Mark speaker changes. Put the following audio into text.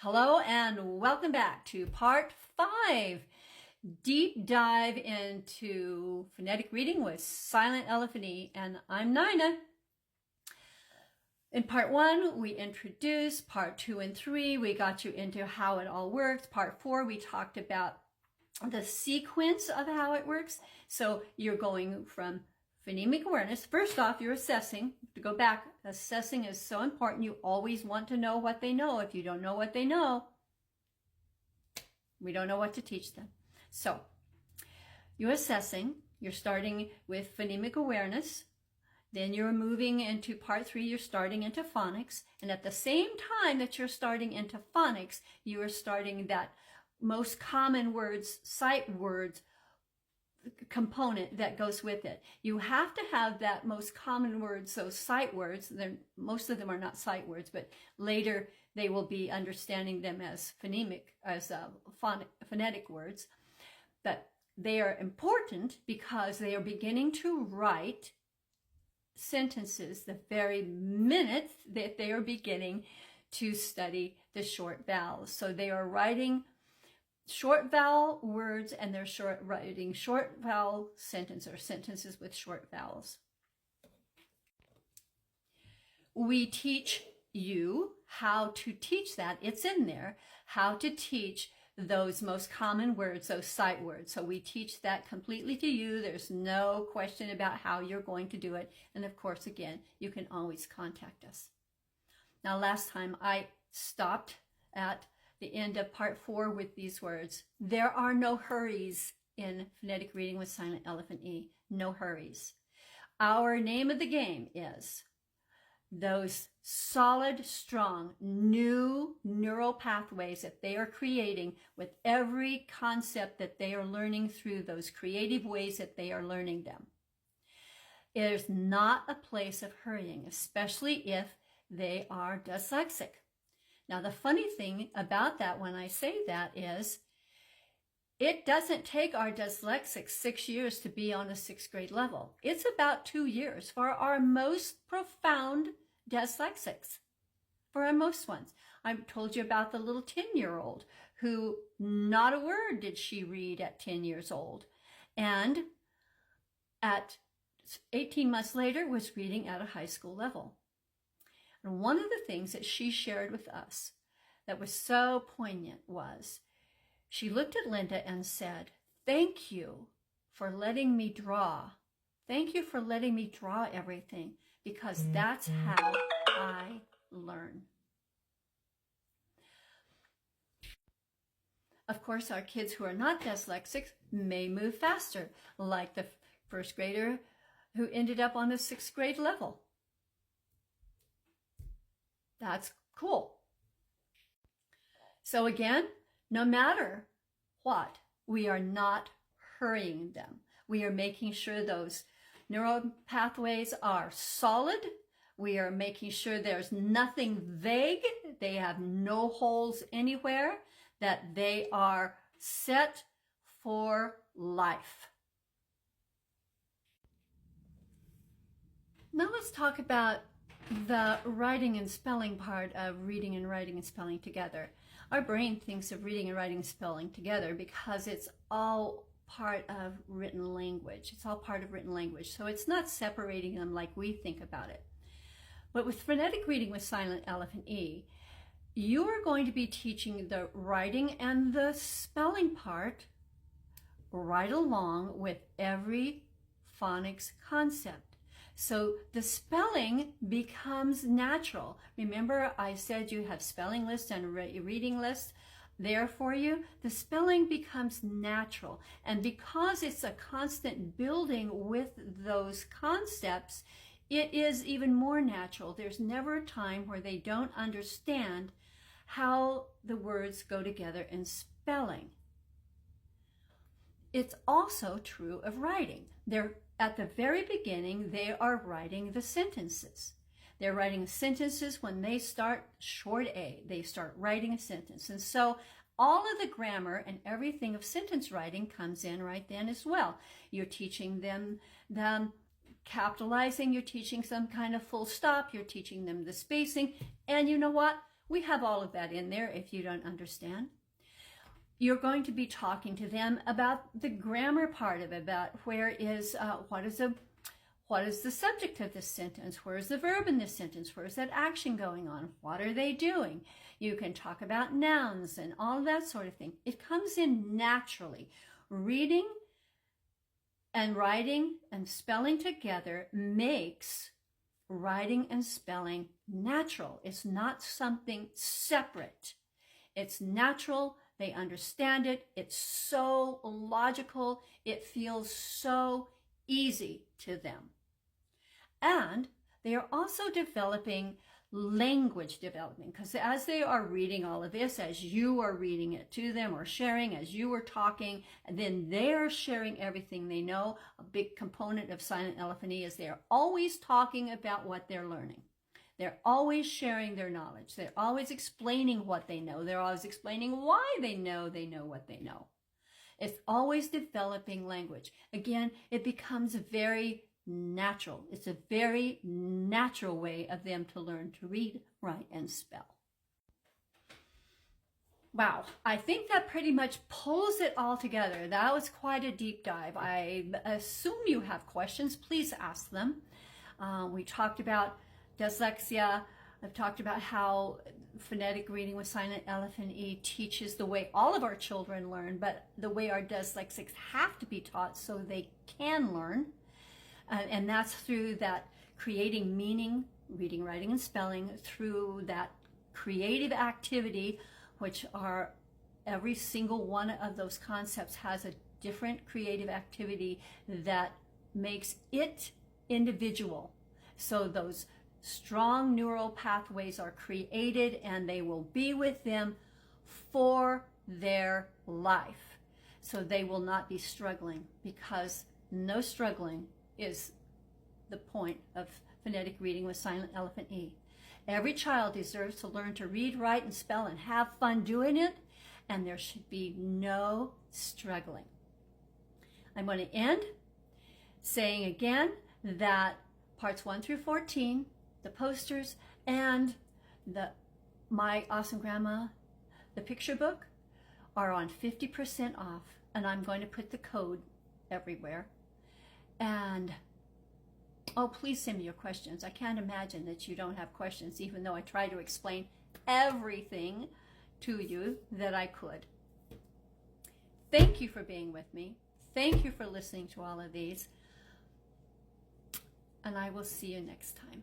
Speaker 1: Hello and welcome back to part 5, deep dive into phonetic reading with silentelephante, and I'm Nina. In part 1, we introduced. Part 2 and 3, we got you into how it all works. Part 4, we talked about the sequence of how it works. So you're going from phonemic awareness. First off, you're assessing. To go back, assessing is so important. You always want to know what they know. If you don't know what they know, we don't know what to teach them. So you're assessing. You're starting with phonemic awareness. Then you're moving into part 3. You're starting into phonics. And at the same time that you're starting into phonics, you are starting that most common words, sight words, component that goes with it. You have to have that most common words, those sight words. Most of them are not sight words, but later they will be understanding them as phonetic words. But they are important because they are beginning to write sentences the very minute that they are beginning to study the short vowels. So they are writing short vowel words, and they're writing short vowel sentences, or sentences with short vowels. We teach you how to teach that. It's in there, how to teach those most common words, those sight words. So we teach that completely to you. There's no question about how you're going to do it. And of course, again, you can always contact us. Now, last time I stopped at the end of part 4 with these words. There are no hurries in phonetic reading with silentelephante. No hurries. Our name of the game is those solid, strong, new neural pathways that they are creating with every concept that they are learning through those creative ways that they are learning them. It is not a place of hurrying, especially if they are dyslexic. Now, the funny thing about that when I say that is it doesn't take our dyslexics 6 years to be on a 6th grade level. It's about 2 years for our most profound dyslexics, for our most ones. I told you about the little 10-year-old who not a word did she read at 10 years old. And at 18 months later was reading at a high school level. And one of the things that she shared with us that was so poignant was she looked at Linda and said, "Thank you for letting me draw. Thank you for letting me draw everything, because that's how I learn." Of course, our kids who are not dyslexic may move faster, like the 1st grader who ended up on the 6th grade level. That's cool. So again, no matter what, we are not hurrying them. We are making sure those neural pathways are solid. We are making sure there's nothing vague. They have no holes anywhere, that they are set for life. Now let's talk about the writing and spelling part of reading and writing and spelling together. Our brain thinks of reading and writing and spelling together because it's all part of written language. It's all part of written language. So it's not separating them like we think about it. But with phonetic reading with silentelephante, you are going to be teaching the writing and the spelling part right along with every phonics concept. So the spelling becomes natural. Remember, I said you have spelling lists and reading lists there for you. The spelling becomes natural. And because it's a constant building with those concepts, it is even more natural. There's never a time where they don't understand how the words go together in spelling. It's also true of writing. At the very beginning, they are writing the sentences. They're writing sentences when they start short A. They start writing a sentence. And so all of the grammar and everything of sentence writing comes in right then as well. You're teaching them the capitalizing, you're teaching some kind of full stop, you're teaching them the spacing. And you know what? We have all of that in there if you don't understand. You're going to be talking to them about the grammar part of it, about what is the subject of this sentence? Where is the verb in this sentence? Where is that action going on? What are they doing? You can talk about nouns and all that sort of thing. It comes in naturally. Reading and writing and spelling together makes writing and spelling natural. It's not something separate. It's natural. They understand it. It's so logical. It feels so easy to them. And they are also developing language development, because as they are reading all of this, as you are reading it to them or sharing, as you are talking, and then they're sharing everything they know. A big component of silentelephante is they're always talking about what they're learning. They're always sharing their knowledge. They're always explaining what they know. They're always explaining why they know what they know. It's always developing language. Again, it becomes very natural. It's a very natural way of them to learn to read, write, and spell. Wow, I think that pretty much pulls it all together. That was quite a deep dive. I assume you have questions. Please ask them. We talked about dyslexia. I've talked about how phonetic reading with silentelephante teaches the way all of our children learn, but the way our dyslexics have to be taught so they can learn. And that's through that creating meaning, reading, writing, and spelling, through that creative activity, which are every single one of those concepts has a different creative activity that makes it individual. So those strong neural pathways are created and they will be with them for their life. So they will not be struggling, because no struggling is the point of phonetic reading with silentelephante. Every child deserves to learn to read, write, and spell and have fun doing it, and there should be no struggling. I'm going to end saying again that parts 1 through 14, the posters, and the My Awesome Grandma, the picture book, are on 50% off, and I'm going to put the code everywhere. And oh, please send me your questions. I can't imagine that you don't have questions, even though I try to explain everything to you that I could. Thank you for being with me. Thank you for listening to all of these. And I will see you next time.